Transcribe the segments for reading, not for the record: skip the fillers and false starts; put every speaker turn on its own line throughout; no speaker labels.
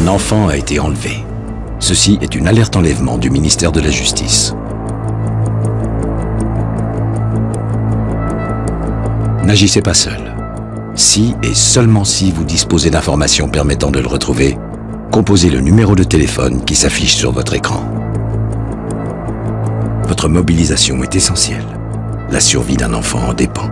enfant a été enlevé. Ceci est une alerte enlèvement du ministère de la Justice. N'agissez pas seul. Si et seulement si vous disposez d'informations permettant de le retrouver, composez le numéro de téléphone qui s'affiche sur votre écran. Votre mobilisation est essentielle. La survie d'un enfant en dépend.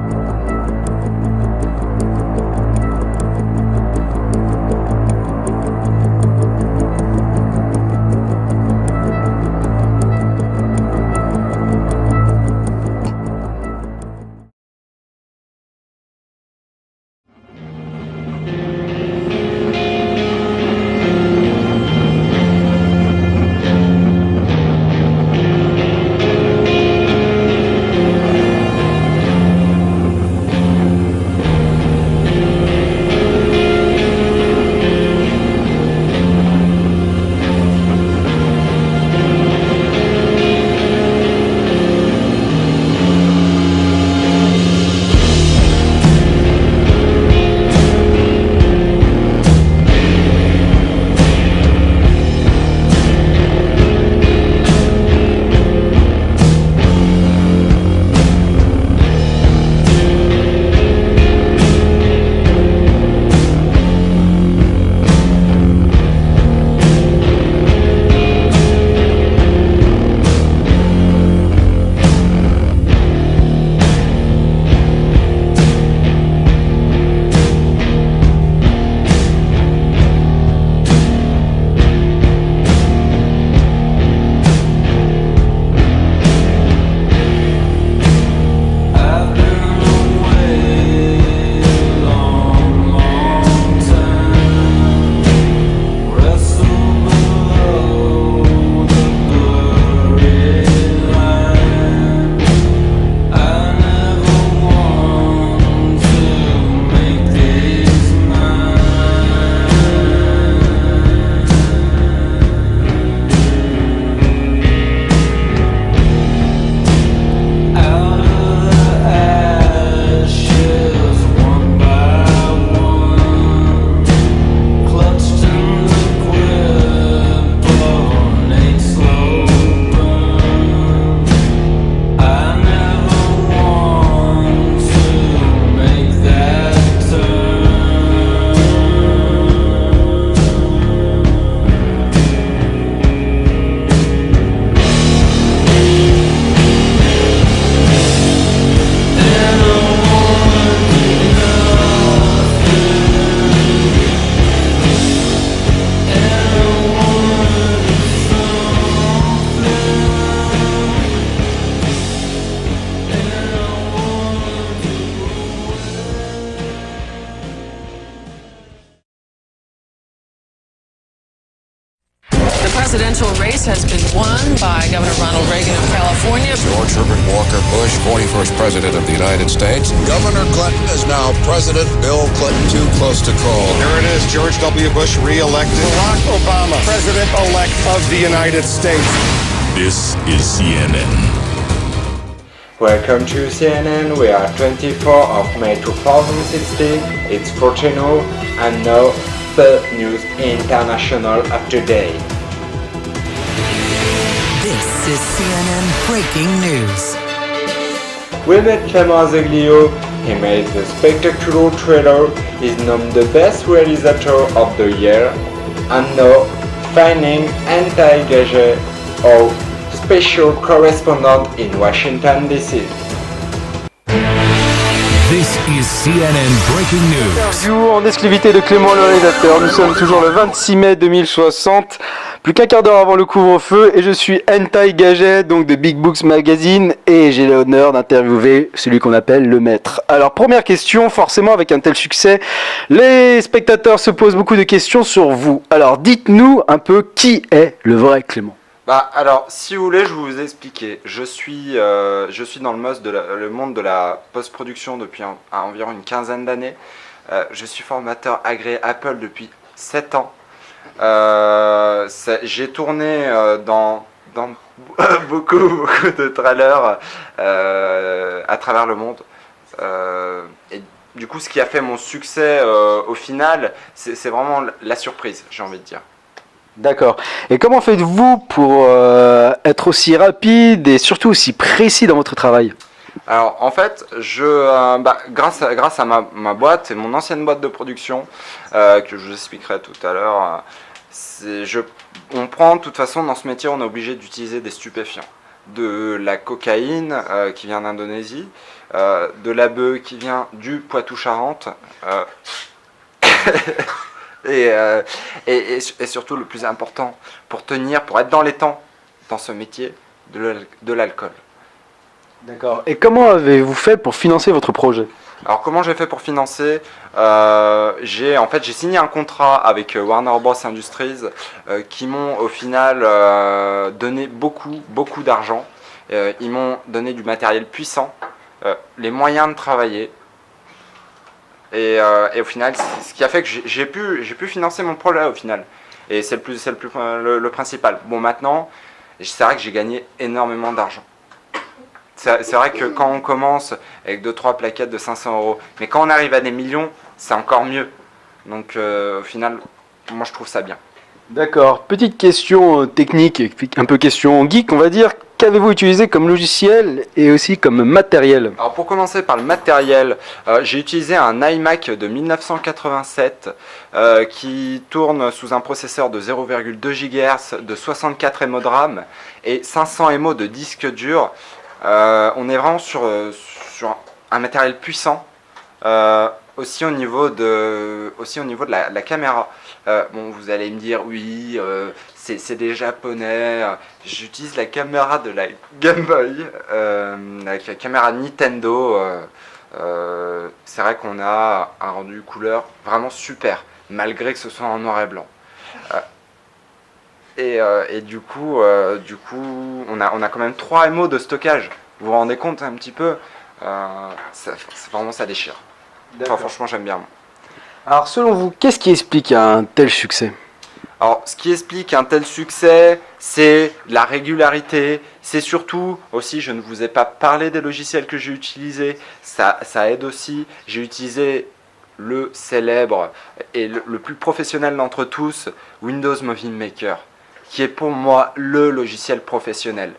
presidential race has been won by Governor Ronald Reagan of California.
George Herbert Walker Bush, 41st President of the United States.
Governor Clinton is now President Bill Clinton, too close to call.
Here it is, George W. Bush re-elected. Barack Obama, President-elect of the United States.
This is CNN.
Welcome to CNN. We are 24th of May 2016. It's Fortuno and now the news international of today.
This is CNN Breaking News.
We met Clément Azeglio. He made the spectacular trailer. He's named the best realizator of the year. And now, finding Anti-Gage, our special correspondent in Washington, D.C.
This is CNN Breaking News.
Interview en exclusivité de Clément le réalisateur. Nous sommes toujours le 26 mai 2060, plus qu'un quart d'heure avant le couvre-feu, et je suis Hentai Gaget, donc de Big Books Magazine, et j'ai l'honneur d'interviewer celui qu'on appelle le maître. Alors, première question, forcément avec un tel succès, les spectateurs se posent beaucoup de questions sur vous. Alors, dites-nous un peu qui est le vrai Clément.
Alors, si vous voulez, je vais vous expliquer. Je suis dans le monde de la post-production depuis environ une quinzaine d'années. Je suis formateur agréé Apple depuis 7 ans. J'ai tourné dans beaucoup de trailers à travers le monde. Et du coup, ce qui a fait mon succès au final, c'est vraiment la surprise, j'ai envie de dire.
D'accord. Et comment faites-vous pour être aussi rapide et surtout aussi précis dans votre travail?
Alors en fait, grâce à ma boîte et mon ancienne boîte de production, que je vous expliquerai tout à l'heure, on prend de toute façon dans ce métier, on est obligé d'utiliser des stupéfiants. De la cocaïne qui vient d'Indonésie, de la bœuf qui vient du Poitou-Charentes, et surtout le plus important, pour être dans les temps dans ce métier, de l'alcool.
D'accord. Et comment avez-vous fait pour financer votre projet?
Alors comment j'ai fait pour financer? J'ai signé un contrat avec Warner Bros Industries qui m'ont au final donné beaucoup d'argent. Ils m'ont donné du matériel puissant, les moyens de travailler. Et au final, ce qui a fait que j'ai pu financer mon projet au final. Et c'est le principal. Bon, maintenant, c'est vrai que j'ai gagné énormément d'argent. C'est vrai que quand on commence avec 2-3 plaquettes de 500 euros, mais quand on arrive à des millions, c'est encore mieux. Donc au final, moi je trouve ça bien.
D'accord. Petite question technique, un peu question geek, on va dire. Qu'avez-vous utilisé comme logiciel et aussi comme matériel?
Alors pour commencer par le matériel, j'ai utilisé un iMac de 1987 qui tourne sous un processeur de 0,2 GHz, de 64 MO de RAM et 500 MO de disque dur. On est vraiment sur un matériel puissant, aussi au niveau de la caméra. Bon, vous allez me dire oui, c'est des japonais. J'utilise la caméra de la Game Boy, la caméra Nintendo. C'est vrai qu'on a un rendu couleur vraiment super, malgré que ce soit en noir et blanc. Et du coup, on a quand même 3 MO de stockage. Vous vous rendez compte un petit peu, vraiment ça déchire. Enfin, franchement, j'aime bien.
Alors selon vous, qu'est-ce qui explique un tel succès?
Alors, ce qui explique un tel succès, c'est la régularité. C'est surtout, aussi, je ne vous ai pas parlé des logiciels que j'ai utilisés. Ça aide aussi. J'ai utilisé le célèbre et le plus professionnel d'entre tous, Windows Movie Maker, qui est pour moi le logiciel professionnel.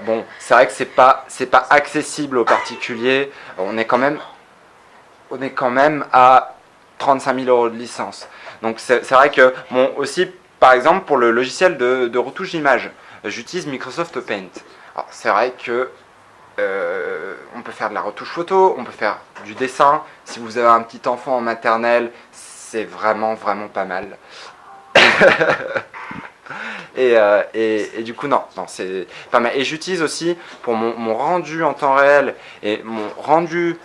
Bon, c'est vrai que c'est pas accessible aux particuliers. On est quand même à 35 000 euros de licence. Donc c'est vrai que, bon, aussi, par exemple, pour le logiciel de retouche d'image, j'utilise Microsoft Paint. Alors, c'est vrai que on peut faire de la retouche photo, on peut faire du dessin. Si vous avez un petit enfant en maternelle, c'est vraiment pas mal. Et du coup, non, c'est pas mal. Et j'utilise aussi pour mon rendu en temps réel et mon rendu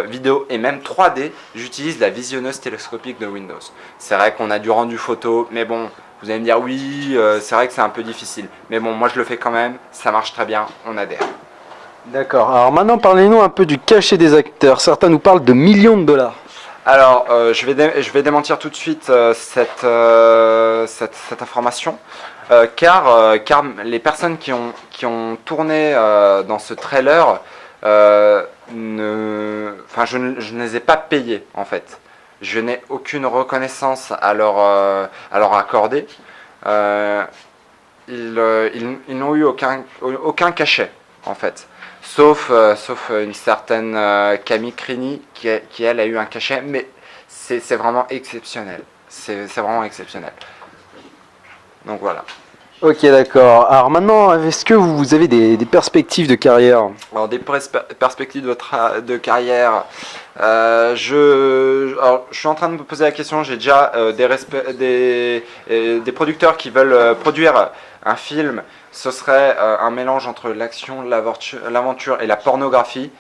vidéo et même 3D, j'utilise la visionneuse télescopique de Windows. C'est vrai qu'on a du rendu photo, mais bon, vous allez me dire oui, c'est vrai que c'est un peu difficile. Mais bon, moi je le fais quand même, ça marche très bien, on adhère.
D'accord. Alors maintenant, parlez-nous un peu du cachet des acteurs. Certains nous parlent de millions de dollars.
Alors, je vais démentir tout de suite cette information, car les personnes qui ont tourné dans ce trailer, je ne les ai pas payés en fait. Je n'ai aucune reconnaissance à leur accorder. Ils n'ont eu aucun cachet en fait. Sauf une certaine Camille Crini qui elle a eu un cachet, mais c'est vraiment exceptionnel. C'est vraiment exceptionnel. Donc voilà.
Ok, d'accord. Alors maintenant, est-ce que vous avez des perspectives de carrière?
Alors des perspectives de carrière, je suis en train de me poser la question. J'ai déjà des producteurs qui veulent produire un film. Ce serait un mélange entre l'action, l'aventure et la pornographie.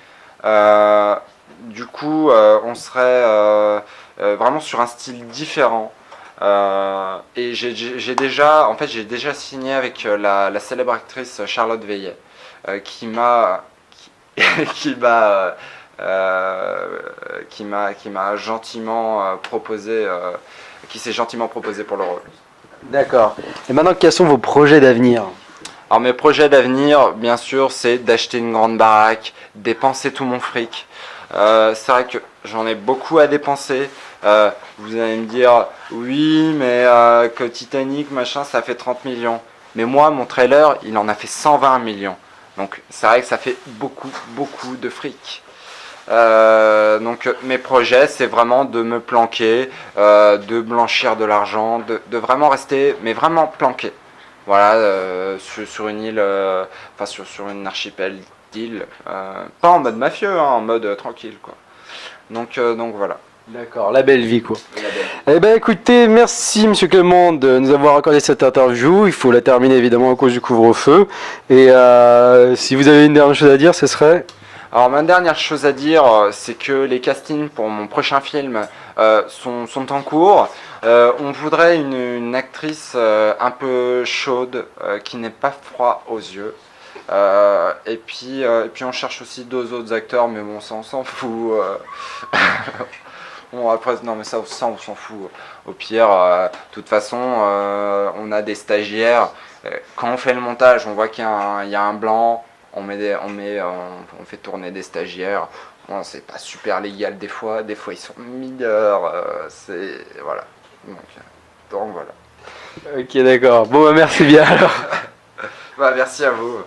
Du coup, on serait vraiment sur un style différent. Et j'ai déjà signé avec la célèbre actrice Charlotte Veillet, qui m'a gentiment proposé, qui s'est gentiment proposé pour le rôle.
D'accord. Et maintenant, quels sont vos projets d'avenir?
Alors mes projets d'avenir, bien sûr, c'est d'acheter une grande baraque, dépenser tout mon fric. C'est vrai que j'en ai beaucoup à dépenser. Vous allez me dire, oui, mais que Titanic, machin, ça fait 30 millions. Mais moi, mon trailer, il en a fait 120 millions. Donc c'est vrai que ça fait beaucoup, beaucoup de fric. Donc mes projets, c'est vraiment de me planquer, de blanchir de l'argent, de vraiment rester, mais vraiment planqué. Voilà, sur une île, enfin sur une archipel d'îles, pas en mode mafieux, hein, en mode tranquille, quoi. Donc voilà.
D'accord, la belle vie quoi. Eh ben écoutez, merci Monsieur Clément de nous avoir accordé cette interview. Il faut la terminer évidemment à cause du couvre-feu. Et si vous avez une dernière chose à dire, ce serait...
Alors ma dernière chose à dire, c'est que les castings pour mon prochain film sont en cours. On voudrait une actrice un peu chaude, qui n'ait pas froid aux yeux. Et puis on cherche aussi 2 autres acteurs, mais bon, ça on s'en fout. Bon, après, non, mais ça on s'en fout. Au pire, de toute façon, on a des stagiaires. Quand on fait le montage, on voit qu'il y a un blanc. On fait tourner des stagiaires. Bon, c'est pas super légal des fois ils sont mineurs. Voilà. Donc voilà.
Ok, d'accord. Bon, bah, merci bien alors.
Bah, merci à vous.